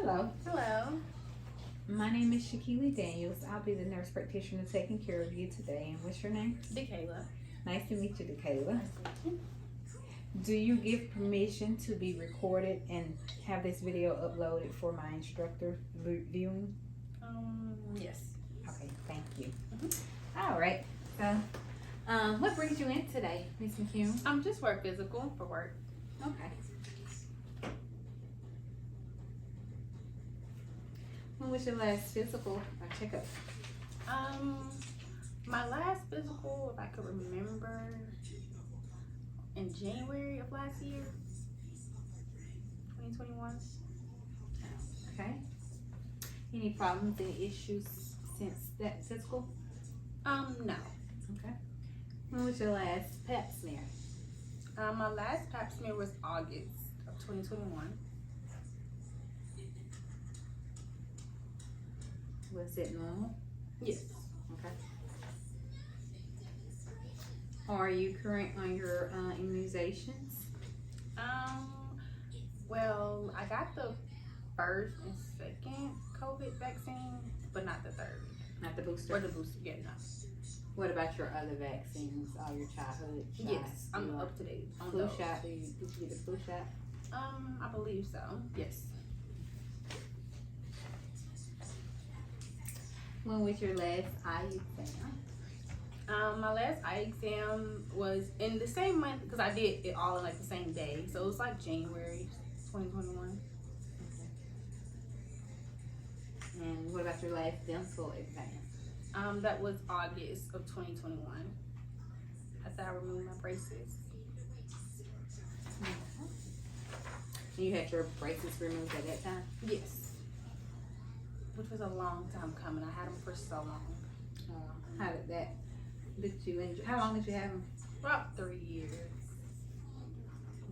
Hello. Hello. My name is Shaquille Daniels. I'll be the nurse practitioner taking care of you today. And what's your name? DeKayla. Nice to meet you, DeKayla. Nice to meet you. Do you give permission to be recorded and have this video uploaded for my instructor viewing? Yes. Okay, thank you. All right. So, what brings you in today, Miss McCune? I'm just for physical for work. Okay. When was your last physical or checkup? My last physical, if I could remember, in January of last year, 2021. Okay. Any problems, any issues since that physical? No. Okay. When was your last pap smear? My last pap smear was August of 2021. Was it normal? Yes. Okay. Are you current on your immunizations? Well, I got the first and second COVID vaccine, but not the third. Not the booster? Or the booster, yeah, no. What about your other vaccines, all your childhood shots? Yes, I'm up to date on Flu those. shot, did you get the flu shot? I believe so, yes. When was your last eye exam? My last eye exam was in the same month, because I did it all in like the same day. So it was like January 2021. Okay. And what about your last dental exam? That was August of 2021. After I removed my braces. And you had your braces removed at that time? Yes. Which was a long time coming. I had them for so long. How did you enjoy? How long did you have them? About 3 years.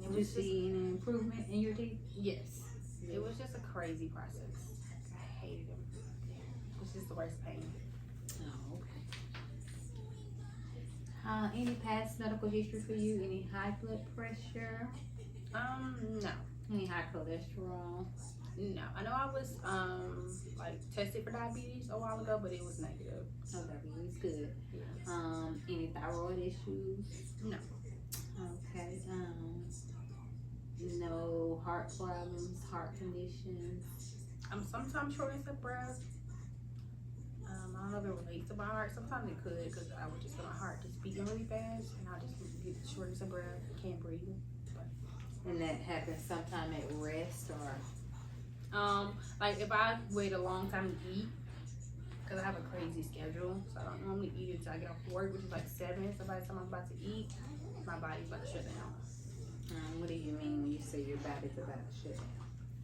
Did you see any improvement in your teeth? Yes. It was just a crazy process. I hated them. It was just the worst pain. Oh, okay. Any past medical history for you? Any high blood pressure? No. Any high cholesterol? No. I know I was like tested for diabetes a while ago, but it was negative. Oh, diabetes, good. Yes. Any thyroid issues? No. Okay. No heart problems, heart conditions. I'm sometimes shortness of breath. I don't know if it relates to my heart. Sometimes it could, because I would just feel my heart just beating really fast, and I just get shortness of breath, can't breathe. And that happens sometime at rest or? Like if I wait a long time to eat, because I have a crazy schedule, so I don't normally eat until I get off work, which is like 7. So by the time I'm about to eat, my body's about to shut down. What do you mean when you say your body's about to shut down?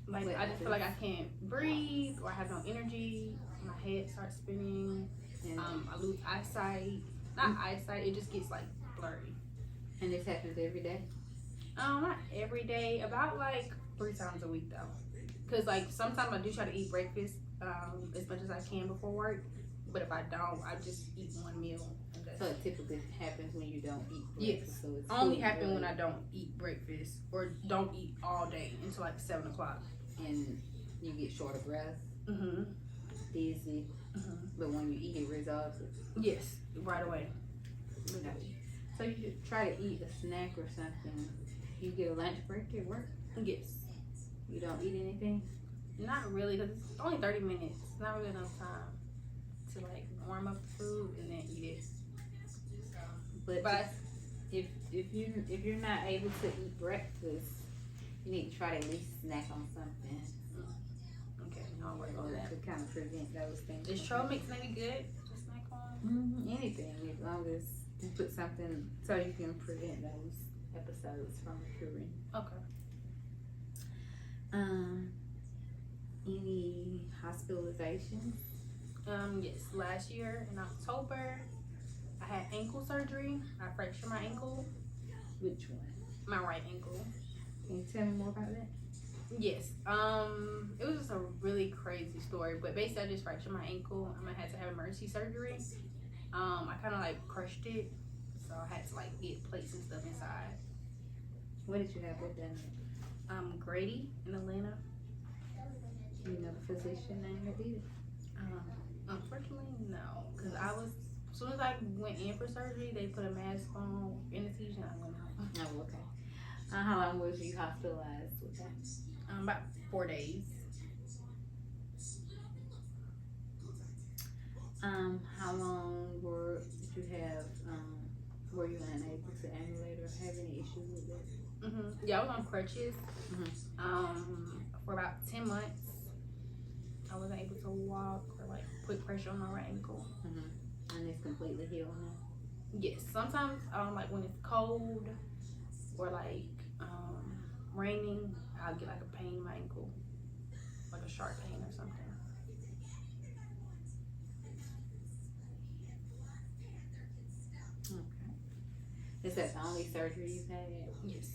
Like I just feel like I can't breathe, or I have no energy. My head starts spinning. I lose eyesight. Not eyesight. It just gets like blurry. And this happens every day? Not every day. About like 3 times a week though. Cause like sometimes I do try to eat breakfast as much as I can before work. But if I don't, I just eat one meal. So it typically happens when you don't eat breakfast? Yes. So it's only happen when I don't eat breakfast or don't eat all day until like 7 o'clock. And you get short of breath, dizzy, but when you eat it resolves it? Yes, right away. So you should try to eat a snack or something. You get a lunch break at work? Yes. You don't eat anything? Not really, because it's only 30 minutes. It's not really enough time to like warm up the food and then eat it. But if you're not able to eat breakfast, you need to try to at least snack on something. Okay, I'll work on that. To kind of prevent those things. Is trail mix maybe good to snack on? Anything, as long as you put something so you can prevent those episodes from occurring. Okay. Any hospitalizations? Yes. Last year in October, I had ankle surgery. I fractured my ankle. Which one? My right ankle. Can you tell me more about that? Yes. It was just a really crazy story, but basically I just fractured my ankle. I had to have emergency surgery. I kind of like crushed it, so I had to like get plates and stuff inside. What did you have with them? Grady in Atlanta. You know the physician name that did it? Unfortunately, no. Because as soon as I went in for surgery, they put a mask on, anesthesia, and I went out. Oh, okay. How long was you hospitalized with that? About 4 days. How long did you have, were you unable to ambulate or have any issues with it? Yeah, I was on crutches. For about 10 months. I wasn't able to walk or like put pressure on my right ankle. And it's completely healed now? Yes. Sometimes, like when it's cold or like raining, I'll get like a pain in my ankle, like a sharp pain or something. Okay. Is that the only surgery you've had? Yes.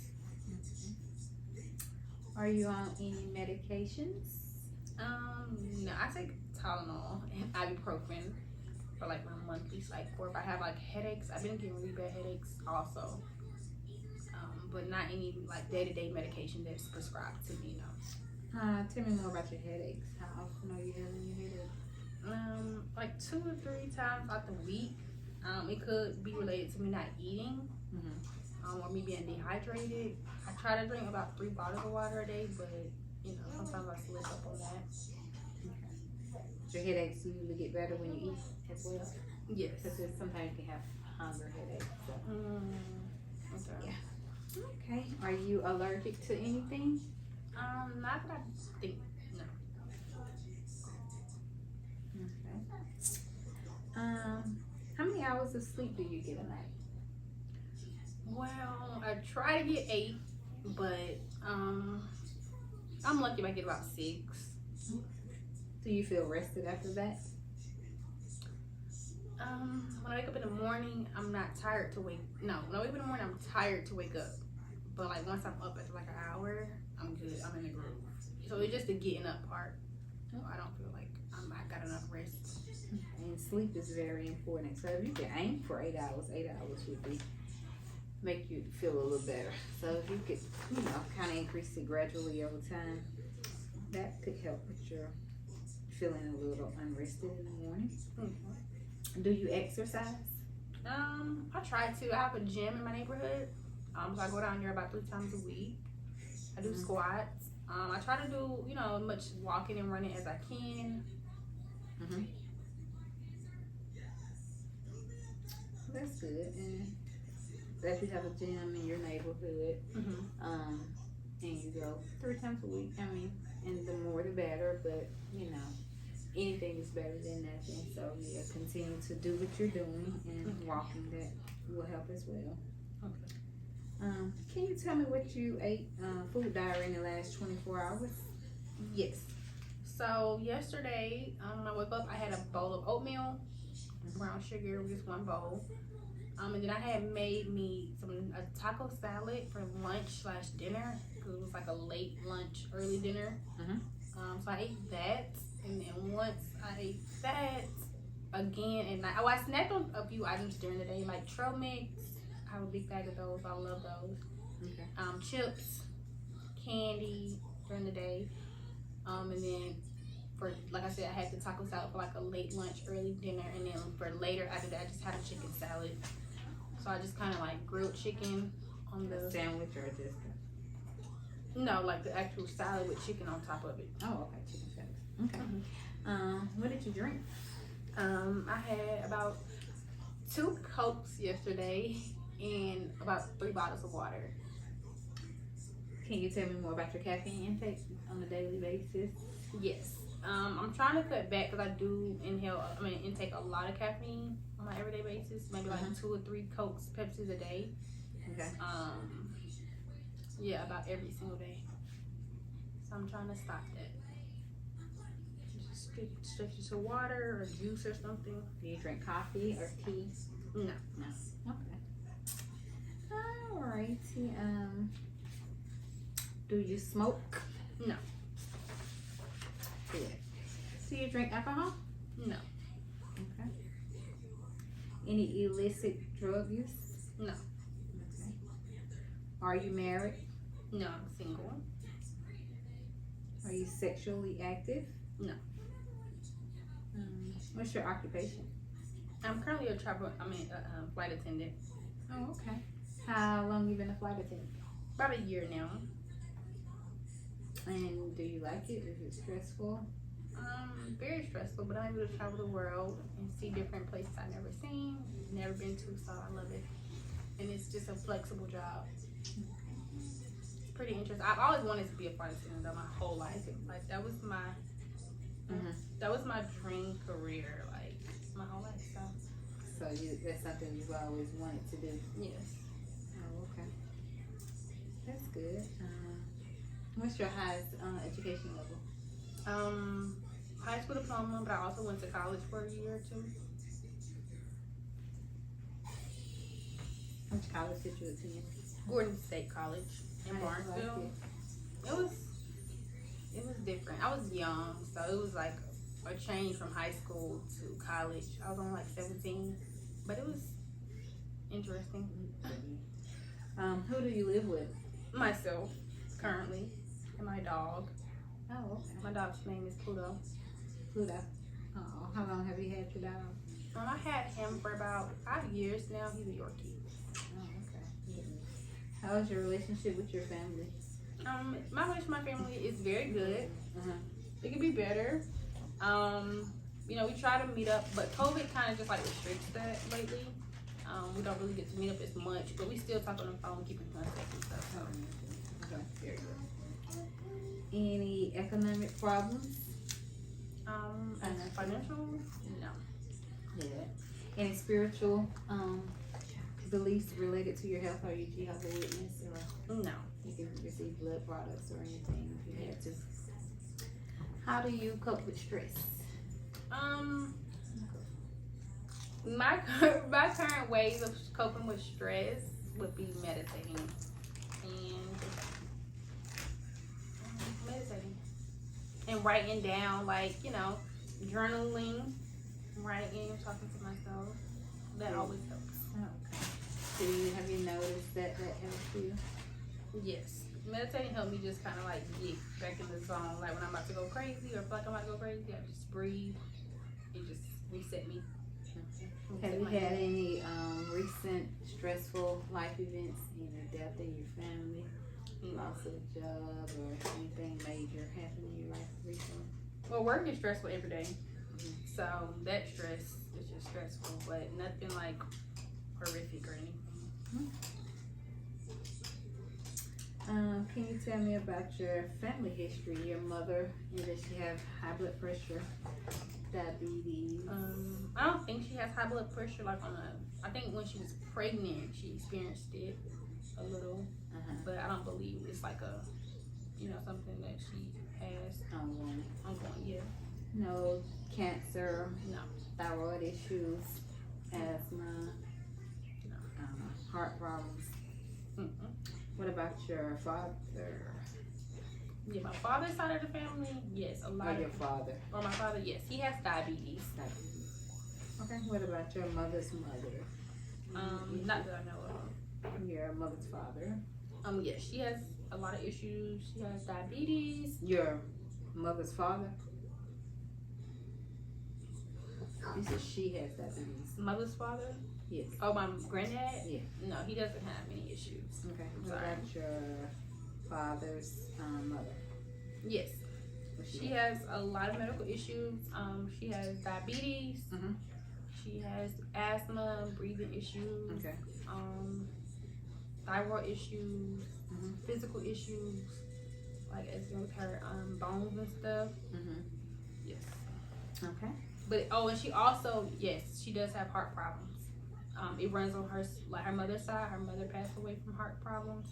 Are you on any medications? No, I take Tylenol and ibuprofen for like my monthly cycle. If I have like headaches, I've been getting really bad headaches also. But not any like day-to-day medication that's prescribed to me, no. Tell me more about your headaches. How often are you having your headaches? Like 2 or 3 times out the week. It could be related to me not eating, or me being dehydrated. I try to drink about 3 bottles of water a day, but you know, sometimes I slip up on that. Your headaches usually get better when you eat as well? Yes. Because sometimes you can have hunger headaches. So. Okay. Yeah. Okay. Are you allergic to anything? Not that I think. No. Okay. How many hours of sleep do you get a night? Well, I try to get 8, but I'm lucky if I get about 6. Do you feel rested after that? When I wake up in the morning, I'm not tired to wake. No, when I wake up in the morning, I'm tired to wake up. But like once I'm up after like an hour, I'm good. I'm in the groove. So it's just the getting up part. So I don't feel like I got enough rest. And sleep is very important. So if you could aim for 8 hours, 8 hours would be make you feel a little better. So if you could, kind of increase it gradually over time, that could help with your feeling a little unrested in the morning. Do you exercise? I try to. I have a gym in my neighborhood. So I go down there about 3 times a week. I do squats. I try to do, as much walking and running as I can. That's good. And that you have a gym in your neighborhood, and you go 3 times a week. I mean, and the more the better, but anything is better than nothing. So yeah, continue to do what you're doing, and walking, that will help as well. Okay. Can you tell me what you ate, food diary, in the last 24 hours? Yes. So yesterday, I woke up, I had a bowl of oatmeal, brown sugar, just 1 bowl. And then I had made me a taco salad for lunch/dinner, because it was like a late lunch, early dinner. So I ate that, and then once I ate that, again, and I snacked on a few items during the day, like trail mix. I have a big bag of those. I love those. Okay. Chips, candy during the day, and then for, like I said, I had the taco salad for like a late lunch, early dinner, and then for later after that, I just had a chicken salad. So I just kind of like grilled chicken on the sandwich, or just no, like the actual salad with chicken on top of it. Oh, okay, chicken salad. Okay. What did you drink? I had about 2 Cokes yesterday and about 3 bottles of water. Can you tell me more about your caffeine intake on a daily basis? Yes. I'm trying to cut back because I do intake a lot of caffeine on my everyday basis. Maybe like 2 or 3 Cokes, Pepsis a day. Okay. Yeah, about every single day. So I'm trying to stop that. Just stretch it to water or juice or something. Do you drink coffee or tea? No. No. Okay. Alrighty. Do you smoke? No. Good. Do you drink alcohol? No. Okay. Any illicit drug use? No. Okay. Are you married? No, I'm single. Are you sexually active? No. What's your occupation? I'm currently a flight attendant. Oh, okay. How long you been a flight attendant? About a year now. And do you like it? Is it stressful? Very stressful, but I'm able to travel the world and see different places I've never seen, never been to, so I love it. And it's just a flexible job. It's pretty interesting. I've always wanted to be a flight attendant though, my whole life. Like that was my dream career, like my whole life. So that's something you've always wanted to do? Yes. Oh, okay. That's good. What's your highest education level? High school diploma, but I also went to college for a year or two. Which college did you attend? Gordon State College in Barnesville. It was different. I was young, so it was like a change from high school to college. I was only like 17, but it was interesting. Who do you live with? Myself, currently, and my dog. Oh, okay. My dog's name is Pluto. Pluto. Oh, how long have you had your dog? I had him for about 5 years now. He's a Yorkie. Oh, okay. How is your relationship with your family? My relationship with my family is very good. It could be better. You know, we try to meet up, but COVID kind of just like restricts that lately. We don't really get to meet up as much, but we still talk on the phone, keep in contact and stuff. So. Okay, very good. Any economic problems? Financial? No. Yeah. Any spiritual beliefs related to your health? Are you Jehovah's Witness, or No. you can receive blood products or anything if you had to? How do you cope with stress? My current ways of coping with stress would be meditating and writing down, like, you know, journaling, writing, talking to myself. That always helps. Okay. Have you noticed that helps you? Yes. Meditating helped me just kind of like get back in the zone. Like when I'm about to go crazy or feel like I'm about to go crazy, I just breathe. It just reset me. Have you had any recent stressful life events, either death in your family, loss of a job, or anything major happen in your life recently? Well, work is stressful every day. So that stress is just stressful, but nothing like horrific or anything. Can you tell me about your family history? Your mother, does she have high blood pressure, diabetes? I don't think she has high blood pressure. I think when she was pregnant, she experienced it a little, but I don't believe it's like something that she has ongoing. Yeah. No cancer. No. Thyroid issues, asthma. No. Heart problems. What about your father? Yeah, my father's side of the family, yes, a lot. Or your father? Or my father, yes, he has diabetes. Okay. What about your mother's mother? Not that I know of. Your mother's father? Yes, she has a lot of issues. She has diabetes. Your mother's father? You said she has diabetes. Mother's father? Yes. Oh, my granddad? Yeah. No, he doesn't have any issues. Okay. What about your father's mother? Yes. She has a lot of medical issues. She has diabetes. She has asthma, breathing issues. Okay. Thyroid issues, physical issues, like as with her bones and stuff. Yes. Okay. But and she also, yes, she does have heart problems. It runs on her mother's side. Her mother passed away from heart problems.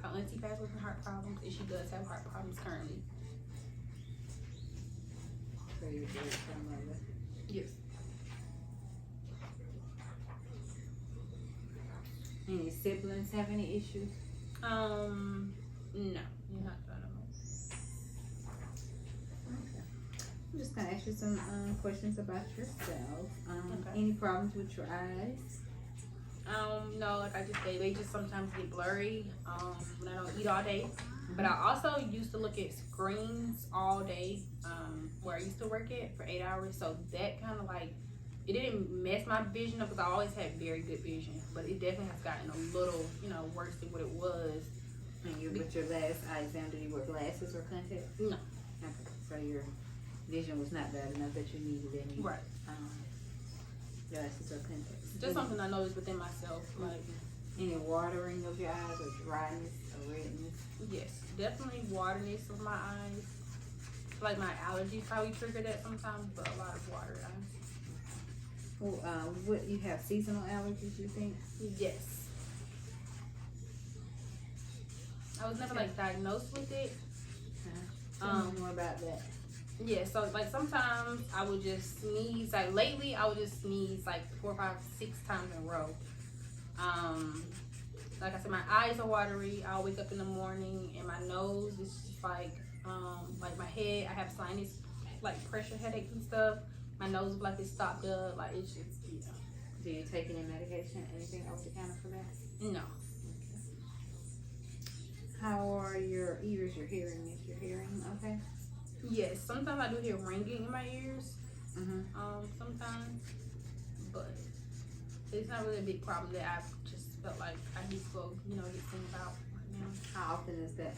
Her auntie passed away from heart problems, and she does have heart problems currently. So you're good with your mother? Yes. Any siblings have any issues? No, you're not gonna know. Okay. I'm just gonna ask you some questions about yourself. Okay. Any problems with your eyes? No, like I just say, they just sometimes get blurry when I don't eat all day. But I also used to look at screens all day, where I used to work at for 8 hours. So that kind of like, it didn't mess my vision up because I always had very good vision. But it definitely has gotten a little, worse than what it was. And with your last eye exam, did you wear glasses or contacts? No. Okay, so your vision was not bad enough that you needed any glasses or contacts. Just something I noticed within myself, like any watering of your eyes or dryness or redness? Yes, definitely wateriness of my eyes. Like my allergies probably trigger that sometimes, but a lot of water eyes. Well, what you have seasonal allergies? You think? Yes. I was never like diagnosed with it. Tell me more about that. Yeah, so like sometimes I would just sneeze. Like lately, I would just sneeze like 4, 5, 6 times in a row. Like I said, my eyes are watery. I'll wake up in the morning and my nose is just like my head. I have sinus, like pressure headaches and stuff. My nose is like it's stopped up. Like it's just, Do you take any medication, anything over the counter for that? No. How are your ears, your hearing? Is your hearing okay? Yes, sometimes I do hear ringing in my ears. Sometimes, but it's not really a big problem that I've just felt like I need to go, get seen about right now. How often is that?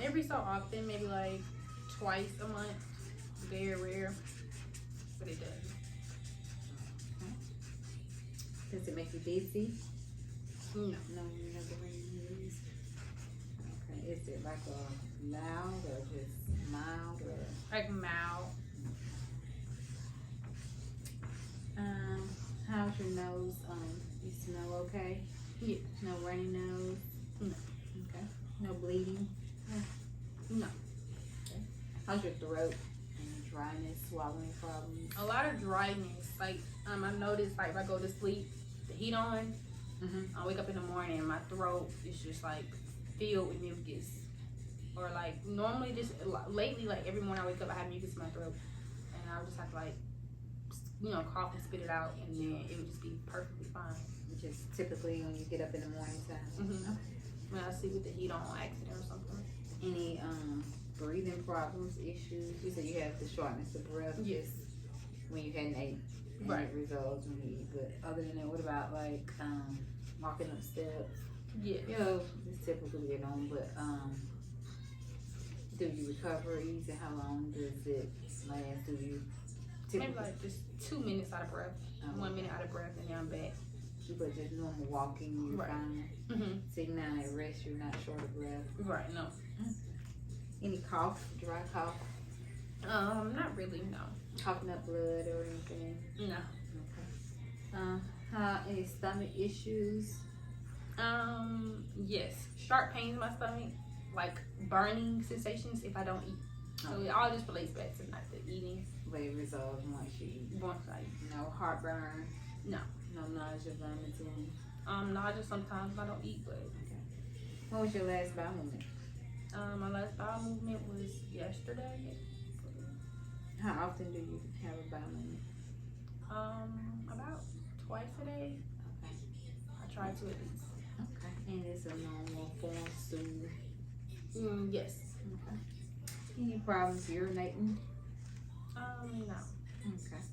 Every so often, maybe like twice a month. Very rare, but it does. Okay. Does it make you dizzy? No. No, you never ring ears. Okay. Is it like a loud or just mild or? Like mild. How's your nose? You smell okay? Yeah. No runny nose? No. Okay. No bleeding? No. Okay. How's your throat? Any dryness, swallowing problems? A lot of dryness. Like I noticed, like if I go to sleep, the heat on, I wake up in the morning and my throat is just like filled with mucus. Or like normally just lately, like every morning I wake up, I have mucus in my throat, and I would just have to like, cough and spit it out, and then it would just be perfectly fine. Which is typically when you get up in the morning time. Okay. When I sleep with the heat on accident or something. Any breathing problems, issues? You said you have the shortness of breath. Yes. When you hadn't ate. And Right. it resolves when you eat. But other than that, what about like walking up steps? Yeah. It's typically get on, but do you recover easy? How long does it last? Do you typically? Maybe like just 2 minutes out of breath. 1 minute out of breath, and then I'm back. But just normal walking, you're Right. fine. Sitting down at rest, you're not short of breath. Right. No. Any cough, dry cough, Not really. No. coughing up blood or anything? No. Okay. Any stomach issues? Yes. Sharp pains in my stomach, like burning sensations if I don't eat. So it all just relates back to not the eating. But it resolves once you eat. Once I eat. No heartburn. No. No nausea, vomiting. Nausea sometimes if I don't eat, but Okay. What was your last bowel movement? my last bowel movement was yesterday. How often do you have a bowel movement? About twice a day. Okay. I try to at least. Okay. And it's a normal form stool. Yes. Okay. Any problems urinating? No. Okay.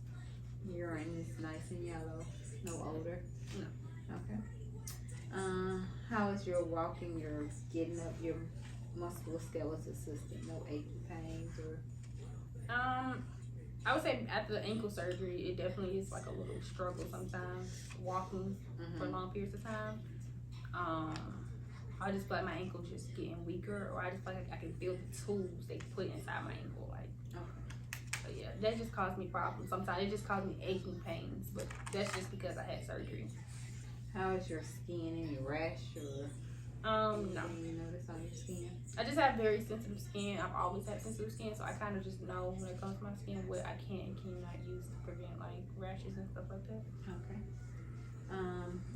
Urine is nice and yellow. No odor? No. Okay. How is your walking, your getting up, your musculoskeletal system? No aching pains or? I would say after the ankle surgery, it definitely is like a little struggle sometimes walking for long periods of time. I just feel like my ankle just getting weaker, or I just feel like I can feel the tools they put inside my ankle. Like, but yeah, that just caused me problems. Sometimes it just caused me aching pains, but that's just because I had surgery. How is your skin? Any rash or? No. Anything you notice on your skin? I just have very sensitive skin. I've always had sensitive skin, so I kind of just know when it comes to my skin what I can and cannot use to prevent like rashes and stuff like that. Okay.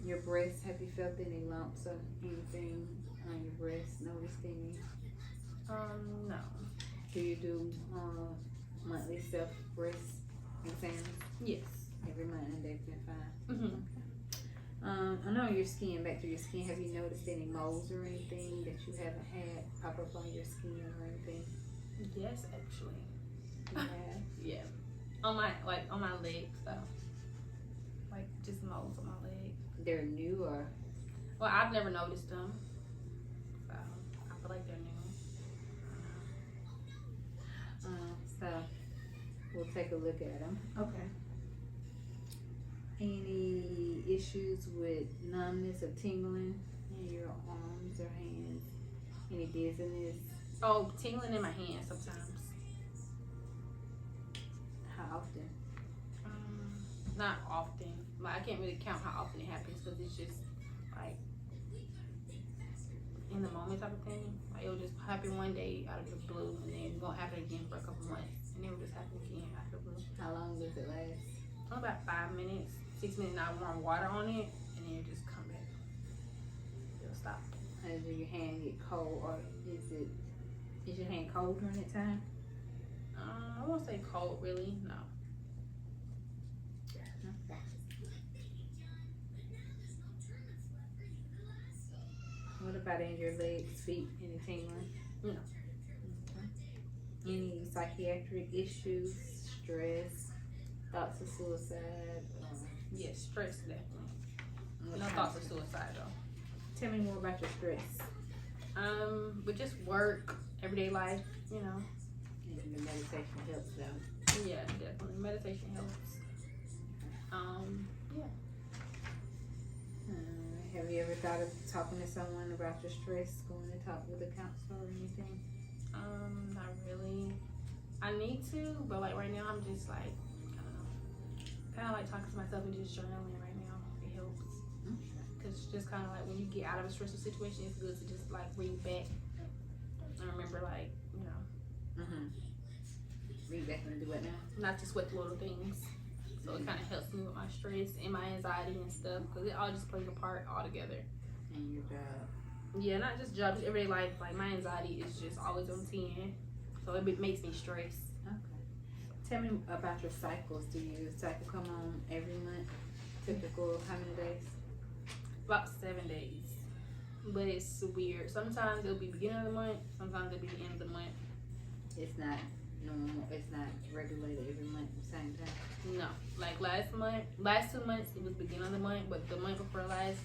Your breasts, have you felt any lumps or anything on your breasts? Noticed any? No. Do you do monthly self breast exams? Yes. Every month and they've been fine. I know your skin, back to your skin, have you noticed any moles or anything that you haven't had pop up on your skin or anything? Yes, actually. You have? Yeah. On my legs though. Like just moles on my leg. They're new or? Well, I've never noticed them. So I feel like they're new. So we'll take a look at them. Okay. Any issues with numbness or tingling in your arms or hands? Any dizziness? Oh, tingling in my hands sometimes. How often? Not often. Like I can't really count how often it happens because it's just like in the moment type of thing. Like it'll just happen one day out of the blue, and then it won't happen again for a couple months, and then it'll just happen again out of the blue. How long does it last? About 5 minutes, 6 minutes. And I warm water on it, and then it'll just come back. It'll stop. Does your hand get cold, or is your hand cold during that time? I won't say cold, really. No. Okay. What about in your legs, feet, any tingling? No. Okay. Any psychiatric issues, stress, thoughts of suicide? Yes, stress definitely. What No kind thoughts of suicide though. Tell me more about your stress. But just work, everyday life, you know. And the meditation helps though. Yeah, definitely. Meditation helps. Yeah. Have you ever thought of talking to someone about your stress, going to talk with a counselor or anything? Not really. I need to, but like right now I'm just like, I don't know, kind of like talking to myself and just journaling right now. It helps. Cause it's just kind of like when you get out of a stressful situation, it's good to just like read back and remember like, you know, Read back and do what now? not to sweat the little things. So it kind of helps me with my stress and my anxiety and stuff, cause it all just plays a part all together. And your job. Yeah, not just job, just everyday life. Like my anxiety is just always on 10, so it makes me stress. Okay. Tell me about your cycles. Do your cycle come on every month? Typical how many days? About 7 days, but it's weird. Sometimes it'll be beginning of the month. Sometimes it'll be the end of the month. It's not normal. It's not regulated every month at the same time. No, like last 2 months it was beginning of the month, but the month before last,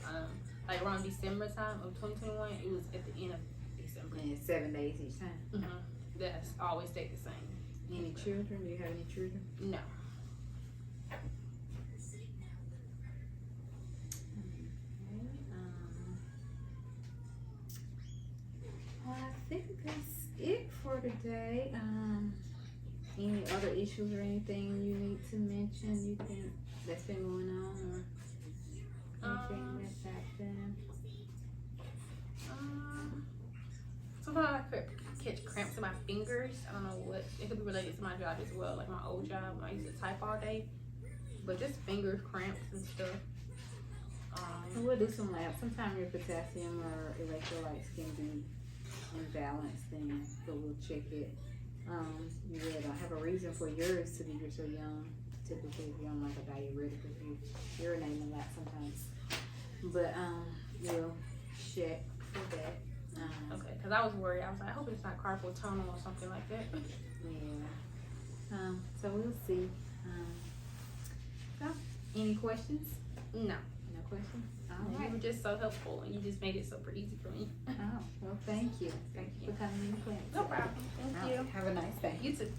like around December time of 2021, it was at the end of December. And it's 7 days each time. That's always stayed the same. Any children? Do you have any children? No. I think that's it for today. Any other issues or anything you need to mention you think that's been going on or anything that's happened? Sometimes I catch cramps in my fingers. I don't know what. It could be related to my job as well, like my old job when I used to type all day. But just finger cramps and stuff. We'll do some labs. Sometimes your potassium or electrolytes can be imbalanced, then but we'll check it. Yeah, don't have a reason for yours to be so young. Typically, if you're on like a diuretic, if you urinate a lot sometimes. But we'll check for that. Okay, because I was worried. I was like, I hope it's not carpal tunnel or something like that. Yeah. So we'll see. So, any questions? No. No questions? All You right. were just so helpful, and you just made it super easy for me. Oh, well, thank you. Thank you for coming in the class. No problem. Thank you. Have a nice day. You too.